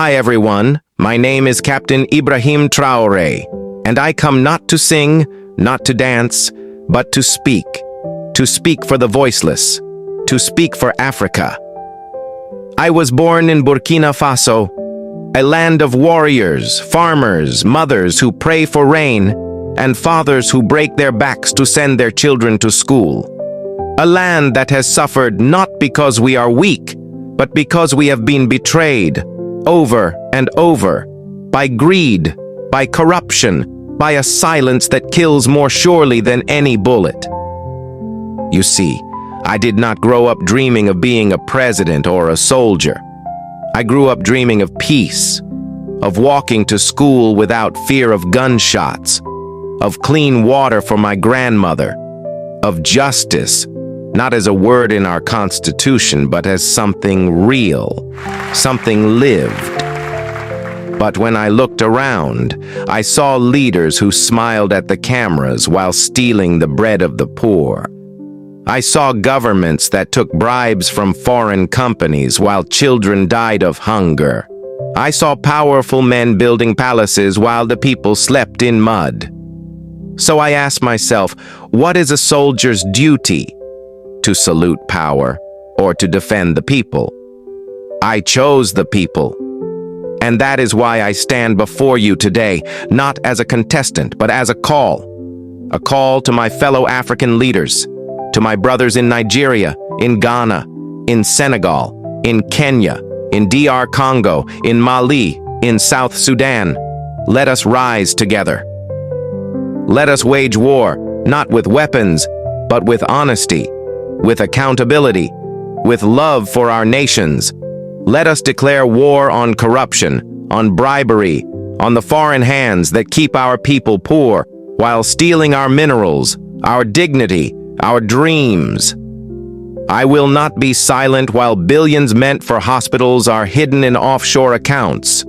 Hi everyone, my name is Captain Ibrahim Traoré, and I come not to sing, not to dance, but to speak for the voiceless, to speak for Africa. I was born in Burkina Faso, a land of warriors, farmers, mothers who pray for rain, and fathers who break their backs to send their children to school. A land that has suffered not because we are weak, but because we have been betrayed, over and over, by greed, by corruption, by a silence that kills more surely than any bullet. You see, I did not grow up dreaming of being a president or a soldier. I grew up dreaming of peace, of walking to school without fear of gunshots, of clean water for my grandmother, of justice, not as a word in our Constitution, but as something real, something lived. But when I looked around, I saw leaders who smiled at the cameras while stealing the bread of the poor. I saw governments that took bribes from foreign companies while children died of hunger. I saw powerful men building palaces while the people slept in mud. So I asked myself, what is a soldier's duty? To salute power or to defend the people? I chose the people. And that is why I stand before you today, not as a contestant, but as a call to my fellow African leaders, to my brothers in Nigeria, in Ghana, in Senegal, in Kenya, in DR Congo, in Mali, in South Sudan. Let us rise together. Let us wage war, not with weapons, but with honesty, with accountability, with love for our nations. Let us declare war on corruption, on bribery, on the foreign hands that keep our people poor while stealing our minerals, our dignity, our dreams. I will not be silent while billions meant for hospitals are hidden in offshore accounts.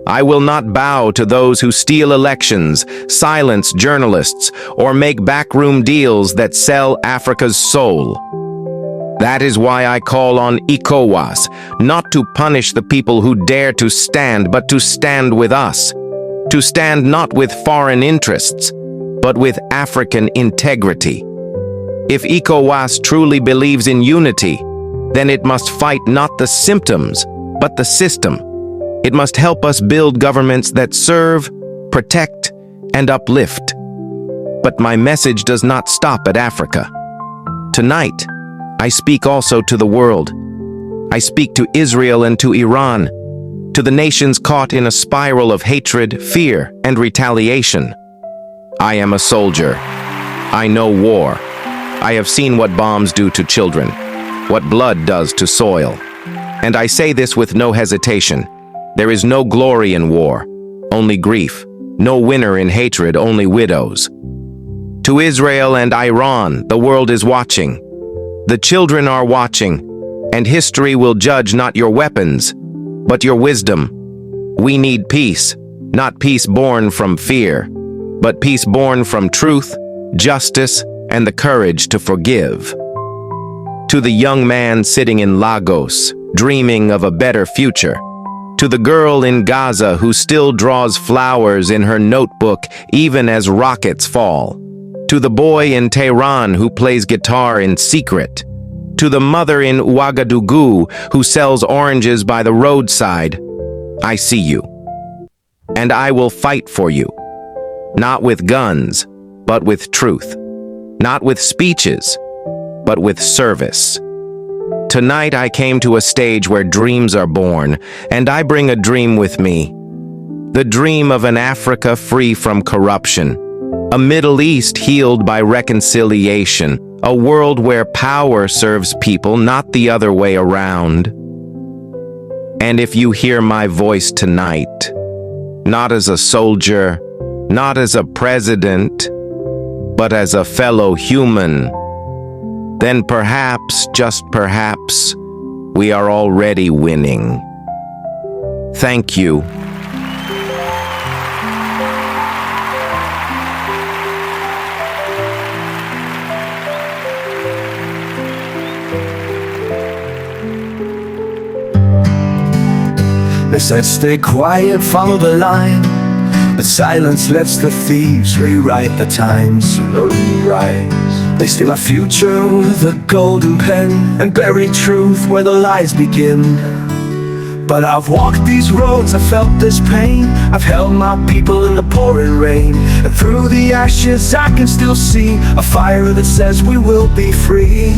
I will not bow to those who steal elections, silence journalists, or make backroom deals that sell Africa's soul. That is why I call on ECOWAS, not to punish the people who dare to stand, but to stand with us. To stand not with foreign interests, but with African integrity. If ECOWAS truly believes in unity, then it must fight not the symptoms, but the system. It must help us build governments that serve, protect, and uplift. But my message does not stop at Africa. Tonight, I speak also to the world. I speak to Israel and to Iran, to the nations caught in a spiral of hatred, fear, and retaliation. I am a soldier. I know war. I have seen what bombs do to children, what blood does to soil. And I say this with no hesitation. There is no glory in war, only grief. No winner in hatred, only widows. To Israel and Iran, the world is watching. The children are watching, and history will judge not your weapons, but your wisdom. We need peace, not peace born from fear, but peace born from truth, justice, and the courage to forgive. To the young man sitting in Lagos, dreaming of a better future. To the girl in Gaza who still draws flowers in her notebook even as rockets fall. To the boy in Tehran who plays guitar in secret. To the mother in Ouagadougou who sells oranges by the roadside. I see you. And I will fight for you. Not with guns, but with truth. Not with speeches, but with service. Tonight I came to a stage where dreams are born, and I bring a dream with me. The dream of an Africa free from corruption. A Middle East healed by reconciliation, a world where power serves people, not the other way around. And if you hear my voice tonight, not as a soldier, not as a president, but as a fellow human, then perhaps, just perhaps, we are already winning. Thank you. They said stay quiet, follow the line, but silence lets the thieves rewrite the times. They steal our future with a golden pen and bury truth where the lies begin. But I've walked these roads, I've felt this pain, I've held my people in the pouring rain, and through the ashes I can still see a fire that says we will be free.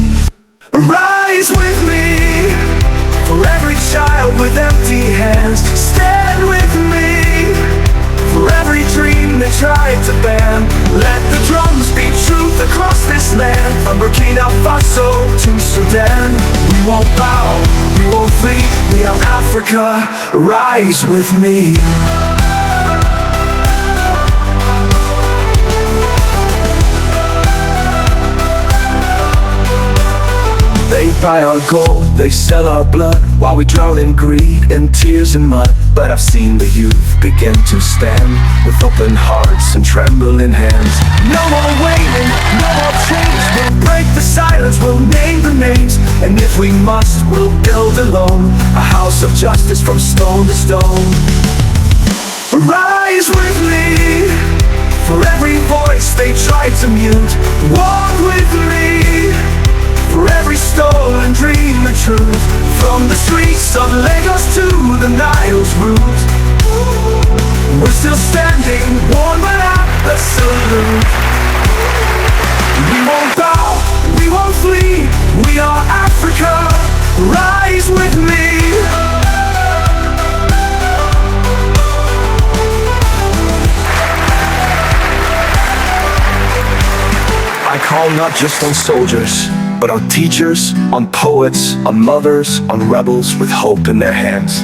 Rise with me, for every child with empty hands. Stand with me, for every dream they tried to ban. Let the drums beat truth across this land, from Burkina Faso to Sudan. We won't bow, we won't flee, we are Africa, rise with me. They buy our gold, they sell our blood, while we drown in greed, in tears and mud. But I've seen the youth begin to stand, with open hearts and trembling hands. No more waiting, no more change. We'll break the silence, we'll name the names, and if we must, we'll build alone a house of justice from stone to stone. Rise with me, for every voice they tried to mute. Walk with me, for every stolen dream the truth, from the streets of Lagos to the Nile's root. We're still standing, worn but at the salute. We won't bow, we won't flee, we are Africa, rise with me. I call not just on soldiers, but on teachers, on poets, on mothers, on rebels with hope in their hands.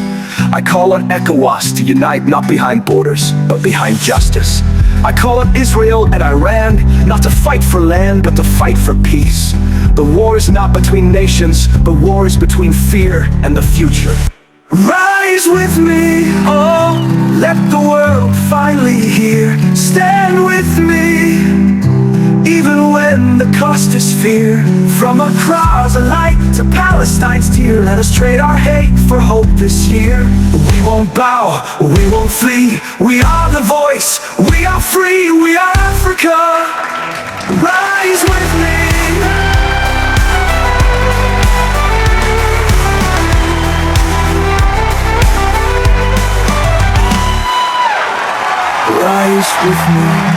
I call on ECOWAS to unite not behind borders, but behind justice. I call on Israel and Iran not to fight for land, but to fight for peace. The war is not between nations, but war is between fear and the future. Rise with me, oh, let the world finally hear. Stand with me, even when the cost is fear. From Accra's light to Palestine's tear, let us trade our hate for hope this year. We won't bow, we won't flee, we are the voice, we are free, we are Africa. Rise with me. Rise with me.